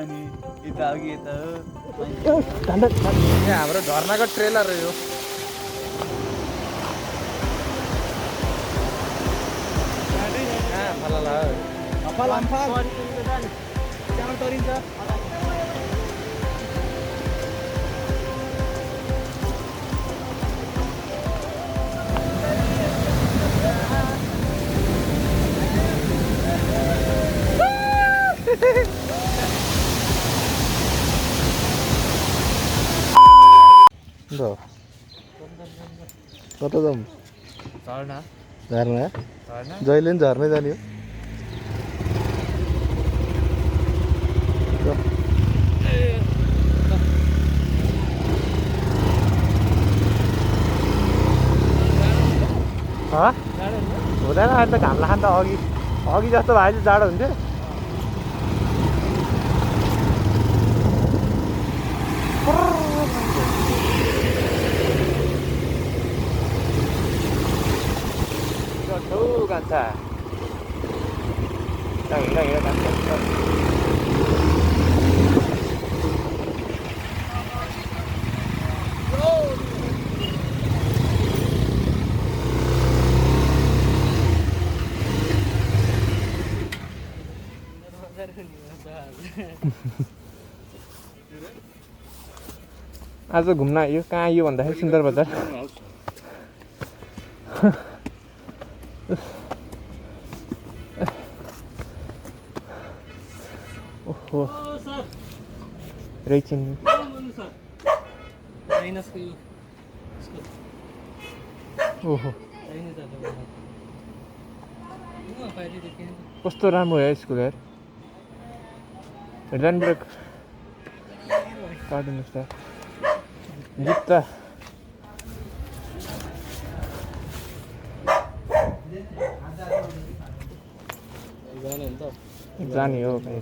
नि यता हो कि यता हो हाम्रो झर्नाको ट्रेलर हो यो तरिन्छ कता जाउँ झर्ना झर्ना जहिले पनि झर्नै जाने हो हुँदैन अहिले त घाम लाग्छ त अघि जस्तो भए चाहिँ जाडो हुन्थ्यो कान्छा हिँड कान्छा आज घुम्न आयो कहाँ आयो भन्दाखेरि सुन्दर बजार ओहो रेचिन ओहो कस्तो राम्रो हो स्कुल यार हेर्दा नि ब्रेक काट्नुहोस् त जुत्ता जाने हो भाइ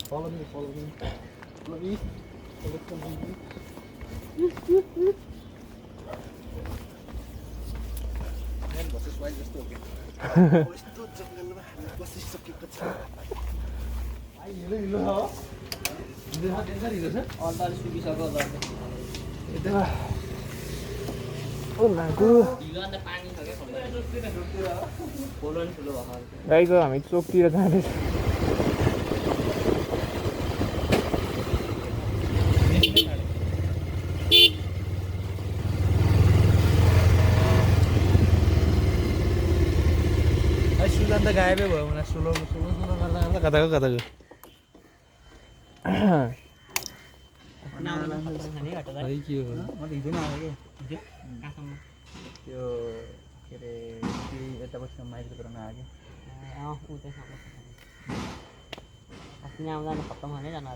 गाईको हामी चोकतिर जाँदैछ सुलन त गायबै भयो मलाई सुलो गर्दा कताको त्यो के अरे यता बस्नु माइक गराउन आयो अस्ति आउँदा खत्तम हुने जानु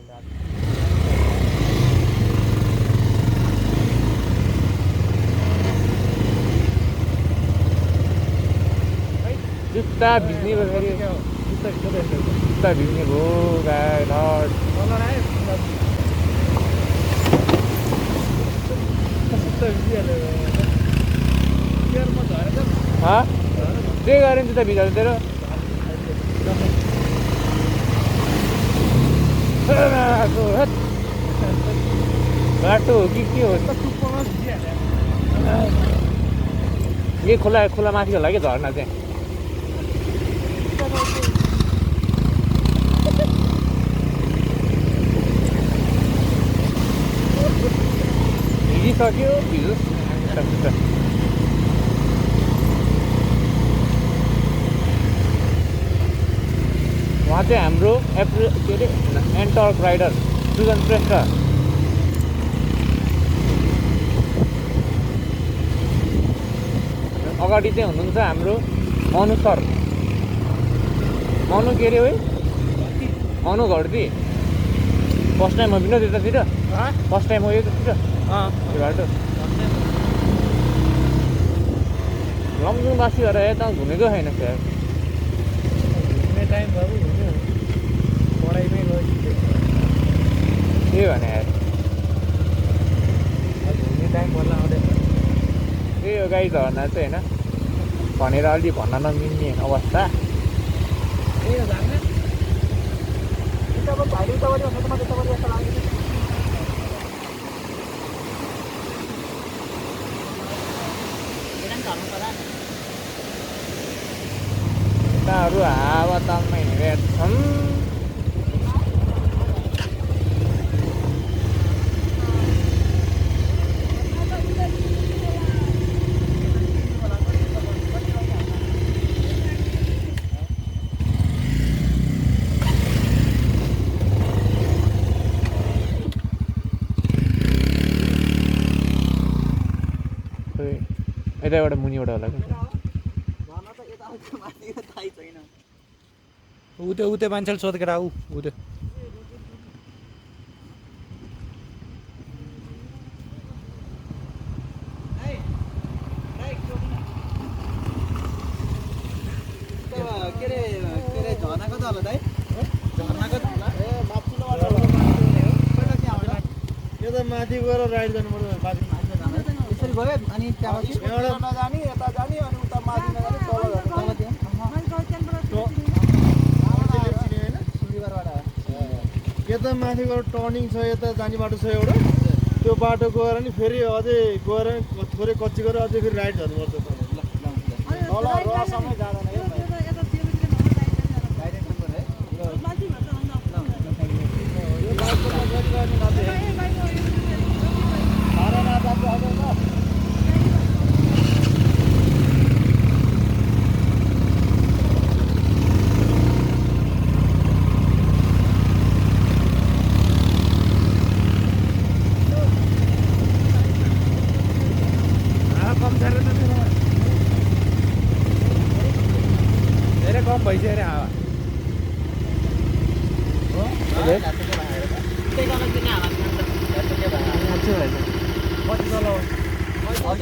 जुत्ता भिज्ने फेरि जुत्ता भिज्ने भयो गाई लड त्यही गऱ्यो नि जुत्ता भिजाएको तेरो बाटो हो कि के हो यही खोला माथि होला कि झर्ना चाहिँ भिजिसक्यो भिजोस् उहाँ चाहिँ हाम्रो के अरे एन्टर्क राइडर सुजन श्रेष्ठ अगाडि चाहिँ हुनुहुन्छ हाम्रो मनु सर मनु के अरे है मनु घरती फर्स्ट टाइम हो विनोद यतातिर फर्स्ट टाइम हो यतातिर त्यो बाटो लमजुङवासी भएर यता घुमेको छैन सर घुम्ने टाइम भयो घुम्यो पढाइमै गयो के भने यार घुम्ने टाइम पर्ला आउँदैन त्यही हो गाई झर्ना चाहिँ होइन भनेर अलि भन्न नमिल्ने अवस्था ए जाने उताबाट भाइले उताबाट भन्दा त म त्यताबाट जस्तो लाग्दैन यताबाट मुनिबाट होला कि उतै मान्छेले सोधेर आऊ उतै माथि गएर राइड गर्नुपर्छ यसरी गयो अनि त्यहाँपछि नजाने यता जाने अनि उता माथि नजाने तल यता माथि गएर टर्निङ छ यता जाने बाटो छ एउटा त्यो बाटो गएर नि फेरि अझै गएर थोरै कच्ची गरेर अझै फेरि राइड गर्नुपर्छ तल रसम्मै जाँदैन धेरै कम भइसक्यो अरे हावा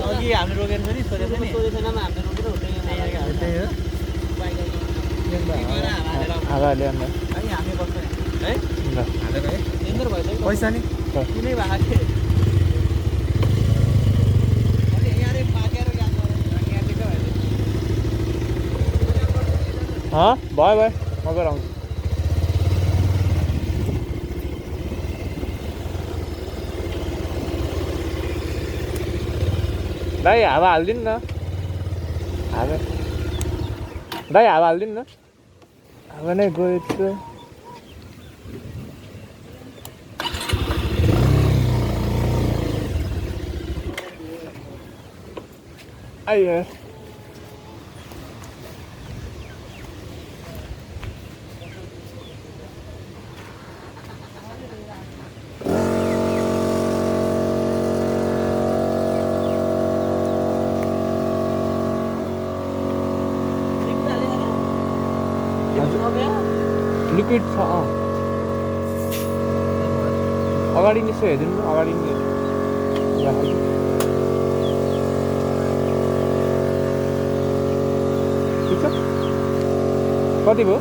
अघि हामी रोकेको थियो नि सोधेको थिएन हामीले रोकेर हामी बस्छ है पैसा नि कुनै भएको थियो भयो भयो म गएर आउँछु दाइ हावा हालिदिनु न हावा दाइ हावा हालिदिनु न हावा नै गयो त्यो आइयो लिक्विड छ अगाडि निस्यो हेरिदिनु न अगाडि नि ठिक छ कति भयो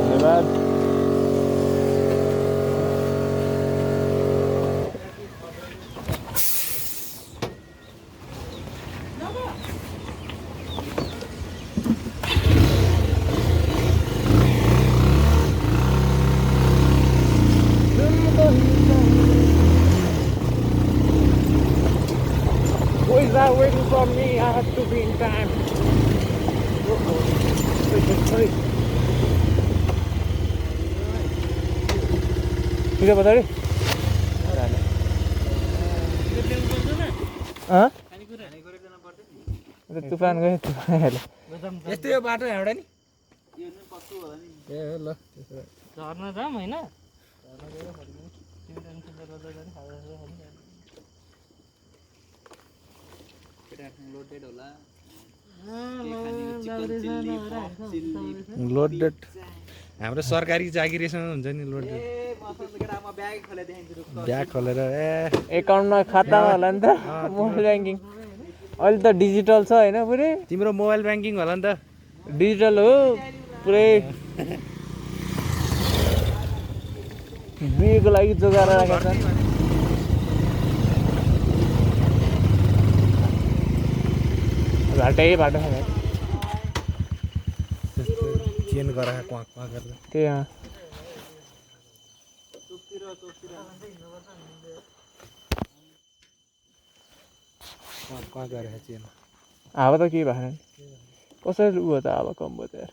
धन्यवाद Boys are waiting for me. I have to be in time. Sorry. Tidak apa tadi? Hah? तूफान गयो तूफान यस्तै यो बाटो यहाँबाट नि ए ल झर्न जाम होइन लोडेड हाम्रो सरकारी जागिरीसँग हुन्छ नि लोडेड ब्याग खोलेर एकाउन्टमा खातामा होला नि त मोबाइल ब्याङ्किङ अहिले त डिजिटल छ होइन पुरै तिम्रो मोबाइल ब्याङ्किङ होला नि त डिजिटल हो पुरै बिहेको लागि जोगाएर राखेको छ घाटै बाटो छ चेन गराएको क्वाक क्वाक गरेर त्यही कहाँ गएर चिएन हावा त केही भएन कसरी उ त हावा कम भयो त यार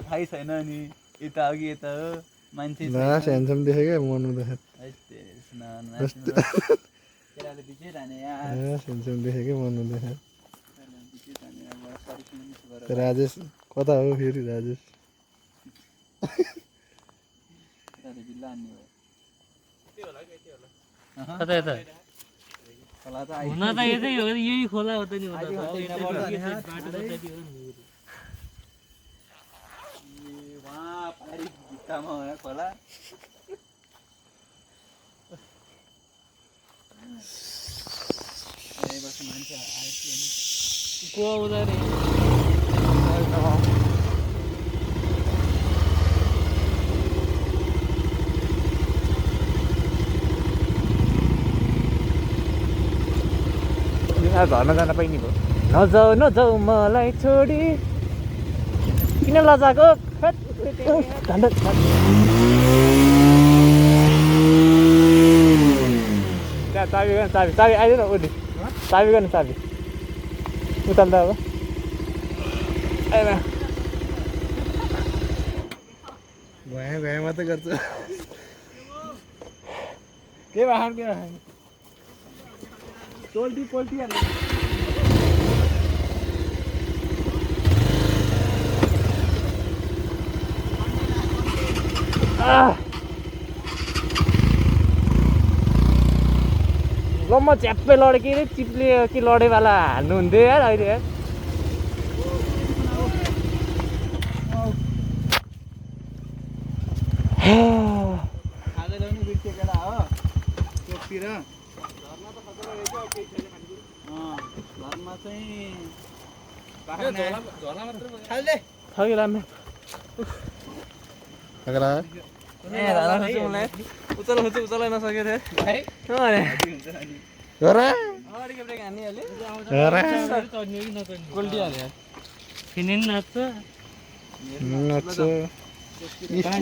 थाहै छैन नि यता अघि यता हो मान्छे ह्यान्डसम देखेँ क्या मन हुँदाखेरि केटाले बिचै जाने यार ह्यान्डसम देखेँ क्या मन हुँदाखेरि बिचै जाने अब सरिसमा मिस गरेर राजेश कता हो फेरि राजेश केटाले बिल्ला हान्ने भयो कता यता खोला त हुन त यतै हो यही खोला हो त नि बाटो वहाँ पारी भित्तामा हो खोला मान्छे आएपछि को आउँदा रे घरमा जान पाइने भयो नजाऊ नजाऊ मलाई छोडी किन लजाको चाबी गर्न चाबी चाबी आइदियो न उठि चाबी गर्न चाबी उताल त अब भए मात्रै गर्छ के भान के भान पोल्टी पोल्टी ल म झ्याप्पै लडेँ के अरे चिप्ले कि लडेवाला हाल्नुहुन्थ्यो यार अहिले यार खाँदै ल्याउने बिर्से केटा हो टोपी र घरमा चाहिँ छ कि राम्रो उचालै नसकेको थियो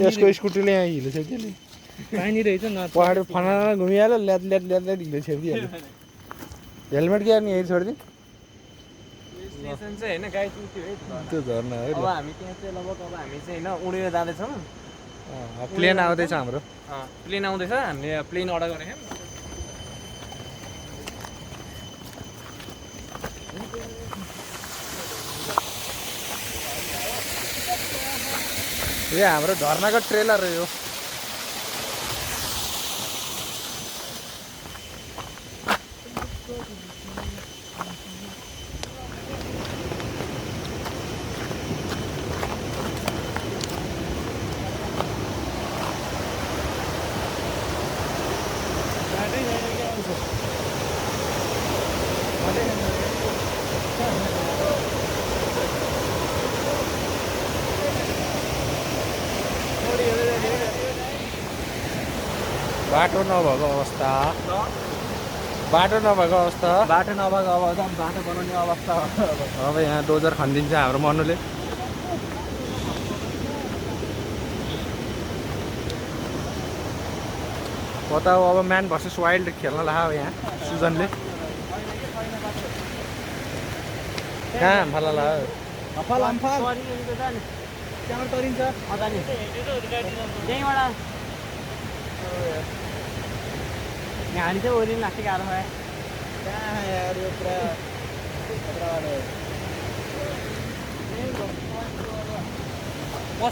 यसको स्कुटीले यहाँ हिलेछ त्यसले पानी रहेछ न पहाड फना घुमिहाल्यो ल्याद ल्याद ल्याद ल्याद हिलो छेपिदिहाल्यो हेलमेट के नि यही छोडिदिउँ स्टेसन चाहिँ होइन गाई चुट्यो है त्यो झर्ना अब है हामी त्यहाँ चाहिँ लगभग अब हामी चाहिँ होइन उडेर जाँदैछौँ प्लेन आउँदैछ हाम्रो प्लेन आउँदैछ हामीले प्लेन अर्डर गरेको यो हाम्रो झर्नाको ट्रेलर हो यो बाटो नभएको अवस्था बाटो नभएको अवस्था बाटो नभएको अवस्था बाटो बनाउने अवस्था अब यहाँ डोजर खनिदिन्छ हाम्रो मनुले कता हो अब म्यान भर्सेस वाइल्ड खेल्न लाग्यो यहाँ सुजनले कहाँ फाला लाग्यो हफाल अम्फाल त्यहाँबाट तरिन्छ त्यहीँबाट हानी चाहिँ ओरिन लाग्छ गाह्रो भयो कहाँ यार यो पुरा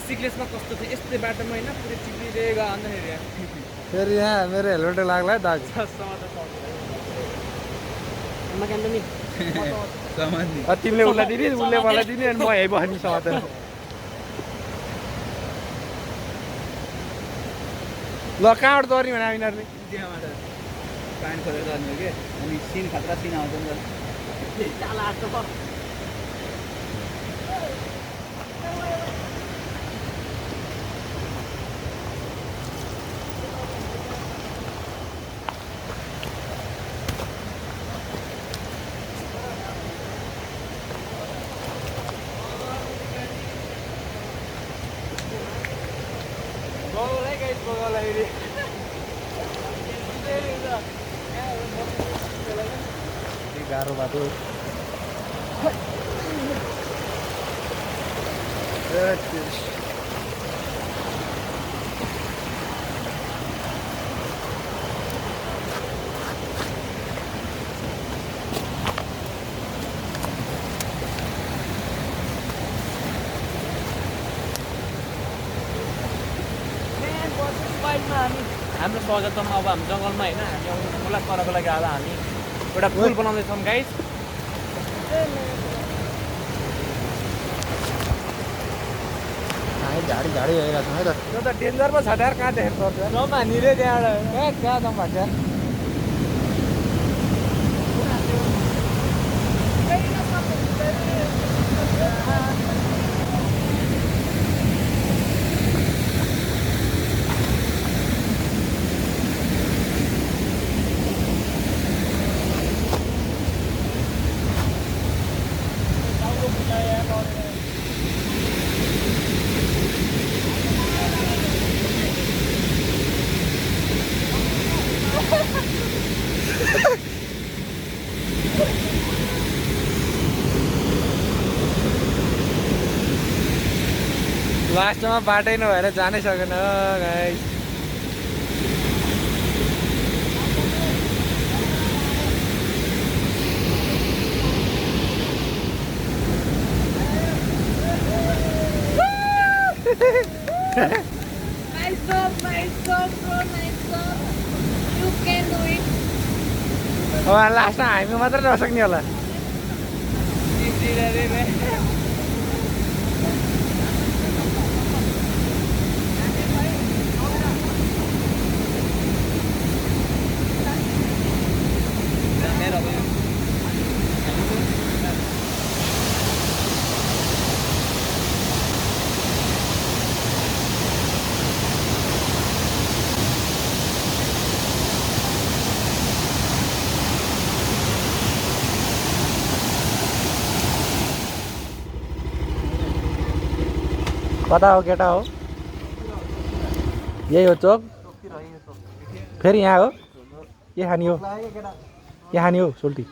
सिक्लेसमा कस्तो थियो यस्तै बाटोमा होइन पुरै चिप्लिरहेको अन्दाखेरि फेरि यहाँ मेरो हेलमेट लाग्ला है दाजु तिमीले उसलाई दिने उसले मलाई दिने अनि म यही बस्ने समातेर ल कहाँबाट तर्ने भने यिनीहरूले त्यहाँबाट पानी खोलेर जाने हो कि अनि सिन खतरा सिन आउँछ नि गाह्रो बाटो हाम्रो स्वागतम अब हामी जङ्गलमा होइन हामी अब खोला परको लागि अब हामी एउटा पुल बनाउँदैछौँ गाइस झाडी झाडी भइरहेको छ है त त्यो त डेन्जर पो छ यार कहाँ देखेर पर्छ जम्मा निले त्यहाँबाट कहाँ जाउँ भएको छ लास्टमा बाटै नभएर जानै सकेन guys Nice job, bro, nice job. You can do it. अब लास्टमा हामी मात्रै नसक्ने होला कता हो केटा हो यही हो चोक फेरि यहाँ हो के खाने हो के खाने हो सोल्टी